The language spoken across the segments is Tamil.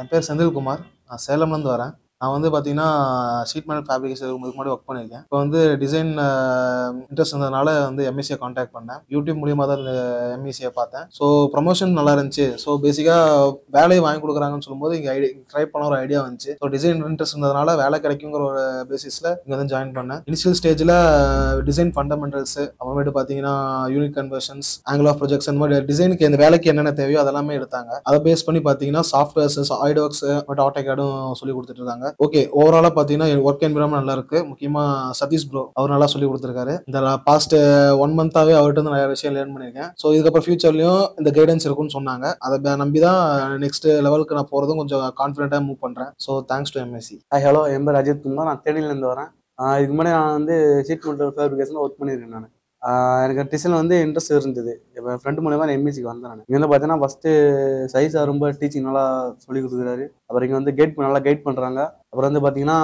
என் பேர் செந்தில்குமார். நான் சேலம்லேருந்து வரேன். நான் வந்து பார்த்தீங்கன்னா, ஷீட் மெட்டல் ஃபேப்ரிகேஷன் இதுக்கு முன்னாடி ஒர்க் பண்ணியிருக்கேன். இப்போ வந்து டிசைன் இன்ட்ரெஸ்ட் இருந்ததுனால வந்து எம்இசியை கான்டாக்ட் பண்ணேன். யூடியூப் மூலியமா தான் இந்த எம்இசியை பார்த்தேன். ஸோ ப்ரமோஷன் நல்லா இருந்துச்சு. ஸோ பேசிக்காக வேலையை வாங்கி கொடுக்குறாங்கன்னு சொல்லும்போது இங்கே ட்ரை பண்ண ஒரு ஐடியா வந்துச்சு. ஸோ டிசைன் இன்ட்ரெஸ்ட் இருந்ததுனால வேலை கிடைக்குங்கிற ஒரு பேசிஸில் இங்கே வந்து ஜாயின் பண்ணேன். இனிஷியல் ஸ்டேஜில் டிசைன் ஃபண்டமெண்டல்ஸ், அப்புறமேட்டு பார்த்தீங்கன்னா unit conversions, angle of projection, இந்த மாதிரி டிசைனுக்கு இந்த வேலைக்கு என்னென்ன தேவையோ அதெல்லாமே எடுத்தாங்க. அதை பேஸ் பண்ணி பார்த்தீங்கன்னா சாஃப்ட்வேர்ஸ், ஐடோக்ஸ், ஆட்டோகேடும் சொல்லி கொடுத்துட்டு இருக்காங்க. ஓகே, ஓவராலா பாத்தீங்கன்னா ஒர்க் என்விரான்மெண்ட் நல்லா இருக்கு. முக்கியமா சதீஷ் ப்ரோ அவர் நல்லா சொல்லி கொடுத்துருக்காரு. இந்த பாஸ்ட் 1 மந்தாவே அவர்கிட்ட இருந்து நிறைய விஷயம் லேர்ன் பண்ணியிருக்கேன். ஸோ இதுக்கப்புறம் ஃபியூச்சர்லயும் இந்த கைடன்ஸ் இருக்கும்னு சொன்னாங்க. அதை நம்பி தான் நெக்ஸ்ட் லெவலுக்கு நான் போறதும் கொஞ்சம் கான்ஃபிடென்ட்டா மூவ் பண்றேன். So thanks to MSC. Hello, என் பேர் அஜித் குமார். நான் தேனியிலேருந்து வரேன். இதுக்கு முன்னாடி நான் வந்து ஷீட் மெட்டல் ஃபேப்ரிகேஷன் ஒர்க் பண்ணியிருக்கேன். நான் எனக்கு டிசைன் வந்து இன்ட்ரெஸ்ட் இருந்தது. இப்போ ஃப்ரெண்ட் மூலமா நான் எம்இசிக்கு வந்தேன். நான் இங்கே வந்து பார்த்தீங்கன்னா ஃபஸ்ட்டு சைஸாக ரொம்ப டீச்சிங் நல்லா சொல்லி கொடுக்குறாரு. அப்புறம் இங்கே வந்து நல்லா கைட் பண்ணுறாங்க. அப்புறம் வந்து பார்த்தீங்கன்னா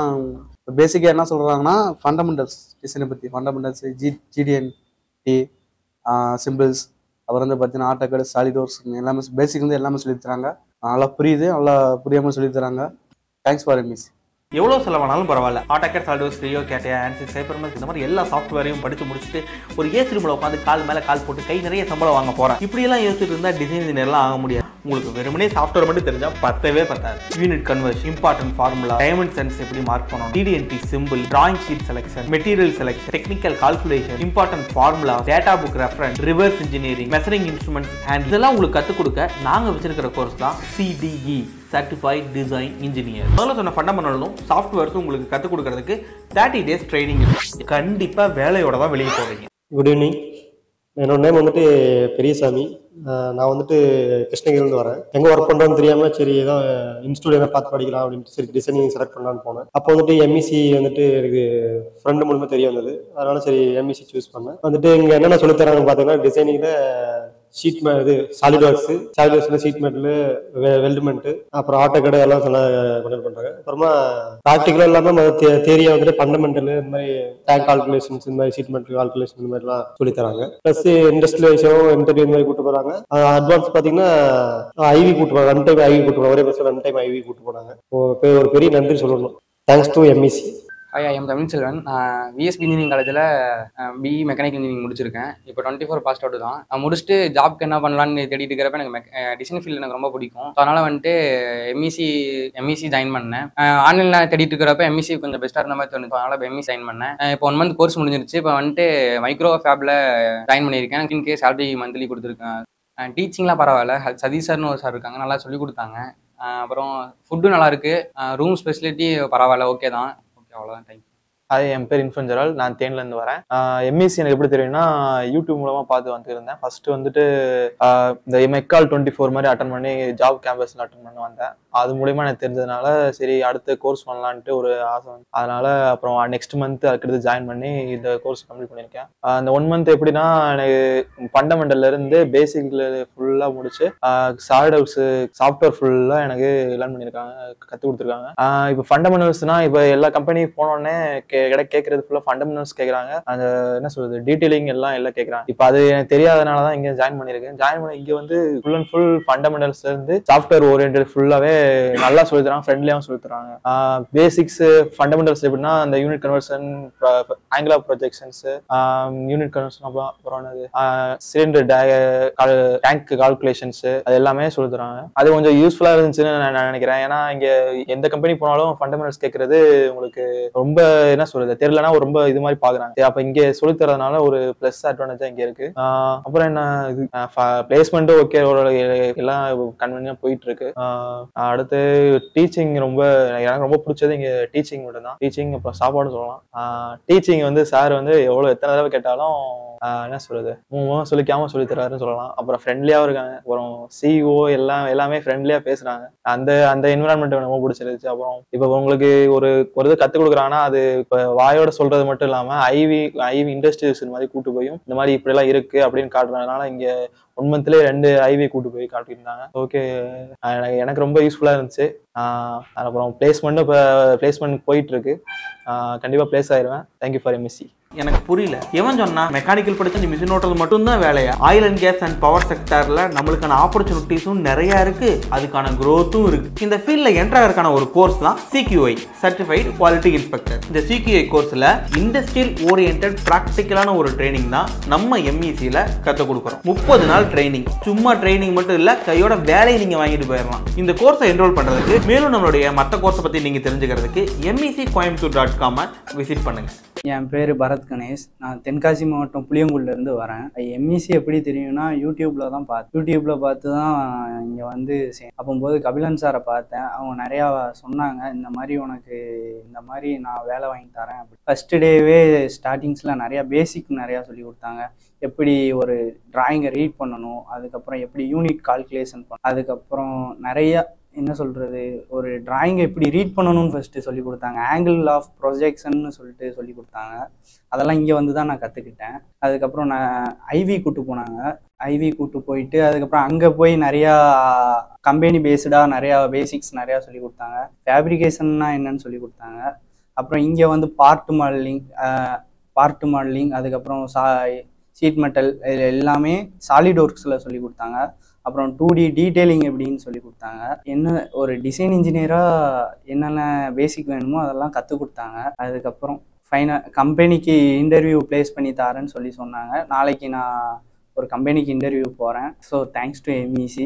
பேசிக்காக என்ன சொல்கிறாங்கன்னா ஃபண்டமெண்டல்ஸ், டிசைனை பற்றி ஃபண்டமெண்டல்ஸ், ஜிடிஎன்டி, சிம்பிள்ஸ், அப்புறம் வந்து பார்த்தீங்கன்னா ஆட்டோகேட், சாலிட்வொர்க்ஸ் எல்லாமே பேசிக் வந்து எல்லாமே சொல்லி தராங்க. நல்லா புரியுது, நல்லா புரியாமல் சொல்லி தராங்க. Thanks for MEC. எவ்வளோ செலவானாலும் பரவாயில்ல. ஆட்டோகேட், சாலிட்வொர்க்ஸ், க்ரியோ, கேட்டியா, ஆன்சிஸ், ஹைப்பர்மேக்ஸ் இந்த மாதிரி எல்லா சாஃப்ட்வேரையும் படித்து முடிச்சுட்டு ஒரு ஏசி ரூமில் உட்காந்து கால் மேலே கால் போட்டு கை நிறைய சம்பளம் வாங்க போகிறேன். இப்படியெல்லாம் யோசிச்சுட்டு இருந்தால் டிசைன் இன்ஜினியர்லாம் ஆக முடியாது. உங்களுக்கு வெறுமனே சாஃப்ட்வேர் மட்டும் தெரிஞ்சால் பத்தவே பத்தாது. Unit conversion, important formula, dimensions எப்படி மார்க் பண்ணணும், டிடிஎன்டி simple, drawing sheet selection, material selection, technical calculation, important formula, data book reference, reverse engineering, measuring instruments and இதெல்லாம் உங்களுக்கு கற்றுக் கொடுக்க நாங்கள் வச்சிருக்கிற கோர்ஸ் தான் சிடிஇ, சர்டிஃபைட் டிசைன் இன்ஜினியர். முதல்ல சொன்ன ஃபண்டமெண்டலும் சாஃப்ட்வேர்ஸும் உங்களுக்கு கற்றுக் கொடுக்கறதுக்கு 30 days ட்ரைனிங் இருக்கு. கண்டிப்பாக வேலையோட தான் வெளியே போவீங்க. Good evening. என்னோட நேம் வந்துட்டு பெரியசாமி. நான் வந்துட்டு கிருஷ்ணகிரிலேருந்து வரேன். எங்கே ஒர்க் பண்ணுறோன்னு தெரியாமல் சரி ஏதோ இன்ஸ்டியூட் எதாவது பார்த்து படிக்கலாம் அப்படின்ட்டு சரி டிசைனிங் செலக்ட் பண்ணலான்னு போனேன். அப்போ வந்துட்டு எம்இசி வந்துட்டு எனக்கு ஃப்ரெண்டு மூலமாக தெரிய வந்தது. அதனால சரி எம்இசி சூஸ் பண்ணேன். வந்துட்டு இங்கே என்னென்ன சொல்லித்தராங்கன்னு பார்த்தீங்கன்னா டிசைனிங்கில் ஷீட் இது சாலிட்வொர்க்ஸ், ஷீட் மெட்டல், வெல்ட்மெண்ட், அப்புறம் ஆட்டோகேட் எல்லாம் கண்டக்ட் பண்றாங்க. அப்புறமா ப்ராக்டிகலா இல்லாம தியரியா வந்துட்டு ஃபண்டமெண்டல், இந்த மாதிரி டேங்க் கால்குலேஷன்ஸ், இந்த மாதிரி ஷீட் மெட்டல் கால்குலேஷன் இந்த மாதிரி எல்லாம் சொல்லி தராங்க. பிளஸ் இண்டஸ்ட்ரியலைசேஷன், இன்டர்வியூ இந்த மாதிரி கூட்டு போறாங்க. அட்வான்ஸ் பாத்தீங்கன்னா ஐவி கூட்டு போறாங்க. 1 டைம் ஐவி கூட்டு போறாங்க. ஒரே பஸ்ல 1 டைம் ஐவி கூட்டு போனாங்க. ஒரு பெரிய நன்றி சொல்லணும். Thanks to MEC. I am Tamilselvan. நான் விஎஸ்பி இன்ஜினியரிங் காலேஜில் பிஇ மெக்கானிக்கல் இன்ஜினியரிங் முடிச்சிருக்கேன். இப்போ 24 பாஸ் அவுட் தான். நான் முடிச்சுட்டு ஜாப்க்கு என்ன பண்ணலான்னு தேடிட்டு இருக்கிறப்ப எனக்கு டிசைன் ஃபீல்டு எனக்கு ரொம்ப பிடிக்கும். ஸோ அதனால் வந்துட்டு எம்இசி ஜாயின் பண்ணேன். ஆன்லைனில் தேடிட்டு இருக்கிறப்ப எம்இசி கொஞ்சம் பெஸ்ட்டாக இருந்த மாதிரி தோணுச்சு. அதனால் எம்இசி ஜாயின் பண்ணேன். இப்போ 1 month கோர்ஸ் முடிஞ்சிருச்சு. இப்போ வந்துட்டு மைக்ரோ ஃபேப்பில் ஜாயின் பண்ணியிருக்கேன். 15K சேலரி மந்த்லி கொடுத்துருக்கேன். டீச்சிங்லாம் பரவாயில்ல. சதீஷ் சார்னு ஒரு சார் இருக்காங்க, நல்லா சொல்லி கொடுத்தாங்க. அப்புறம் ஃபுட்டும் நல்லாயிருக்கு. ரூம் ஃபெசிலிட்டி பரவாயில்ல, ஓகே தான். அவ்வளோதான். தேங்க்யூ. என் பேர் இன்ஃபென்ஜரால். நான் தேனிலேருந்து வரேன். எம்இசி எனக்கு எப்படி தெரியும்னா யூடியூப் மூலமா பார்த்து வந்துருந்தேன். ஃபர்ஸ்ட் வந்துட்டு இந்த மெக்கால் 24 மாதிரி அட்டன் பண்ணி ஜாப் கேம்பஸ்ல அட்டன் பண்ணி வந்தேன். அது மூலியமா எனக்கு தெரிஞ்சதுனால சரி அடுத்த கோர்ஸ் பண்ணலான்ட்டு ஒரு ஆசை வந்து அதனால அப்புறம் நெக்ஸ்ட் மந்த் அதுக்கடுத்து ஜாயின் பண்ணி இந்த கோர்ஸ் கம்ப்ளீட் பண்ணியிருக்கேன். அந்த 1 month எப்படின்னா எனக்கு ஃபண்டமெண்டல்ல இருந்து பேசிக்ல ஃபுல்லா முடிச்சு சாலிட்வொர்க்ஸ் சாஃப்ட்வேர் ஃபுல்லா எனக்கு லேர்ன் பண்ணியிருக்காங்க, கற்றுக் கொடுத்துருக்காங்க. இப்போ ஃபண்டமெண்டல்ஸ்னா இப்போ எல்லா கம்பெனி போனோடனே கேட்கறது ஃபுல்லா ஃபண்டமெண்டல்ஸ் கேட்கறாங்க. அந்த என்ன சொல்றது டீடைலிங் எல்லாம் கேட்கறாங்க. இப்போ அது எனக்கு தெரியாதனாலதான் இங்க ஜாயின் பண்ணிருக்கேன். ஜாயின் பண்ணி இங்க வந்து ஃபுல் அண்ட் ஃபுல் ஃபண்டமெண்டல்ஸ்ல இருந்து சாஃப்ட்வேர் ஓரியன்டட் ஃபுல்லாவே நல்லா சொல்லி தராங்க, ஃப்ரெண்ட்லியாவும் சொல்லி தராங்க. பேசிக்ஸ் ஃபண்டமெண்டல்ஸ் எப்படின்னா அந்த unit conversion, angle of projections, unit conversion, அப்புறம் சிலிண்டர் டேங்க் கால்குலேஷன்ஸ் அது எல்லாமே சொல்லி தராங்க. அது கொஞ்சம் யூஸ்ஃபுல்லா இருந்துச்சுன்னு நான் நினைக்கிறேன். ஏன்னா இங்க எந்த கம்பெனி போனாலும் ஃபண்டமெண்டல்ஸ் கேட்கறது உங்களுக்கு ரொம்ப என்ன சொல்றது தெரியலன்னா ரொம்ப இது மாதிரி பாக்குறாங்க. அப்ப இங்க சொல்லி தரதுனால ஒரு பிளஸ் அட்வான்டேஜா இங்க இருக்கு. அப்புறம் என்ன பிளேஸ்மெண்ட்டும் ஓகே, எல்லாம் கன்வீனியா போயிட்டு இருக்கு. அடுத்து டீச்சிங் எனக்கு ரொம்ப பிடிச்சது இங்க டீச்சிங் மட்டும் தான். டீச்சிங் அப்புறம் சாப்பாடு சொல்லலாம். டீச்சிங் வந்து சார் வந்து எத்தனை தடவை கேட்டாலும் என்ன சொல்றது சொல்லிக்காம சொல்லி தராருன்னு சொல்லலாம். அப்புறம் ஃப்ரெண்ட்லியாவும் இருக்காங்க. அப்புறம் சிஇஓ எல்லாமே ஃப்ரெண்ட்லியா பேசுறாங்க. அந்த என்விரான்மெண்ட் ரொம்ப பிடிச்சிருச்சு. அப்புறம் இப்ப உங்களுக்கு ஒரு இது கத்துக் கொடுக்குறாங்கன்னா அது இப்ப வாயோட சொல்றது மட்டும் இல்லாம ஐவி இண்டஸ்ட்ரீஸ் மாதிரி கூட்டு போயும் இந்த மாதிரி இப்படி எல்லாம் இருக்கு அப்படின்னு காட்டுறதுனால இங்க 1 monthலயே 2 ஐவி கூட்டு போய் காட்டியிருந்தாங்க. ஓகே, எனக்கு ரொம்ப யூஸ்ஃபுல்லா இருந்துச்சு. அப்புறம் பிளேஸ்மெண்ட் போயிட்டு இருக்கு. கண்டிப்பா பிளேஸ் ஆயிருவேன். Thank you for MSC. எனக்கு புரியல. எவன் சொன்னா மெக்கானிக்கல் படிச்சு நீ மிஷின் ஓட்டுறது மட்டும் தான் வேலையா? Oil and gas and power செக்டர்ல நம்மளுக்கான ஆப்பர்ச்சுனிட்டிஸும் நிறைய இருக்கு, அதுக்கான growth-உம் இருக்கு. இந்த ஃபீல்ட்ல என்டர் ஆகிறதுக்கான ஒரு கோர்ஸ் தான் CQI சர்டிஃபைட் குவாலிட்டி இன்ஸ்பெக்டர். இந்த CQI கோர்ஸ்ல இண்டஸ்ட்ரியல் ஓரியன்டட் பிராக்டிக்கலான ஒரு ட்ரைனிங் தான் நம்ம MEC-ல கற்றுக் கொடுக்குறோம். 30 நாள் ட்ரைனிங். சும்மா ட்ரைனிங் மட்டும் இல்ல, கையோட வேலையை நீங்க வாங்கிட்டு போயிடலாம். இந்த கோர்ஸை என்ரோல் பண்றதுக்கு, மேலும் நம்மளுடைய மற்ற கோர்ஸை பத்தி நீங்க தெரிஞ்சுக்கிறதுக்கு MECcoimbatore.com விசிட் பண்ணுங்க. என் பேர் பரத் கணேஷ். நான் தென்காசி மாவட்டம் புளியங்குடிலேருந்து வரேன். MEC எப்படி தெரியும்னா யூடியூப்பில் தான் பார்த்து தான் இங்கே வந்து அப்போது கபிலன் சாரை பார்த்தேன். அவங்க நிறையா சொன்னாங்க, இந்த மாதிரி உனக்கு இந்த மாதிரி நான் வேலை வாங்கி தரேன் அப்படி. ஃபஸ்ட்டு டேவே ஸ்டார்டிங்ஸில் நிறையா பேசிக் நிறையா சொல்லி கொடுத்தாங்க. எப்படி ஒரு டிராயிங்கை ரீட் பண்ணணும், அதுக்கப்புறம் எப்படி யூனிட் கால்குலேஷன் பண்ணணும், அதுக்கப்புறம் நிறையா என்ன சொல்கிறது, ஒரு டிராயிங்கை எப்படி ரீட் பண்ணணும்னு ஃபஸ்ட்டு சொல்லி கொடுத்தாங்க. ஆங்கிள் ஆஃப் ப்ரொஜெக்ஷன்னு சொல்லிட்டு சொல்லி கொடுத்தாங்க. அதெல்லாம் இங்கே வந்து தான் நான் கற்றுக்கிட்டேன். அதுக்கப்புறம் நான் ஐவி கூட்டு போனாங்க. ஐவி கூட்டு போயிட்டு அதுக்கப்புறம் அங்கே போய் நிறையா கம்பெனி பேஸ்டாக நிறையா பேசிக்ஸ் நிறையா சொல்லி கொடுத்தாங்க. ஃபேப்ரிகேஷன்னா என்னன்னு சொல்லி கொடுத்தாங்க. அப்புறம் இங்கே வந்து பார்ட் மாடலிங் அதுக்கப்புறம் ஷீட் மெட்டல் இது எல்லாமே சாலிட் ஒர்க்ஸில் சொல்லி கொடுத்தாங்க. அப்புறம் 2D டீட்டெயிலிங் எப்படின்னு சொல்லி கொடுத்தாங்க. என்ன ஒரு டிசைன் இன்ஜினியராக என்னென்ன பேசிக் வேணுமோ அதெல்லாம் கற்றுக் கொடுத்தாங்க. அதுக்கப்புறம் கம்பெனிக்கு இன்டர்வியூ ப்ளேஸ் பண்ணி தரேன்னு சொல்லி சொன்னாங்க. நாளைக்கு நான் ஒரு கம்பெனிக்கு இன்டர்வியூ போகிறேன். So thanks to MEC.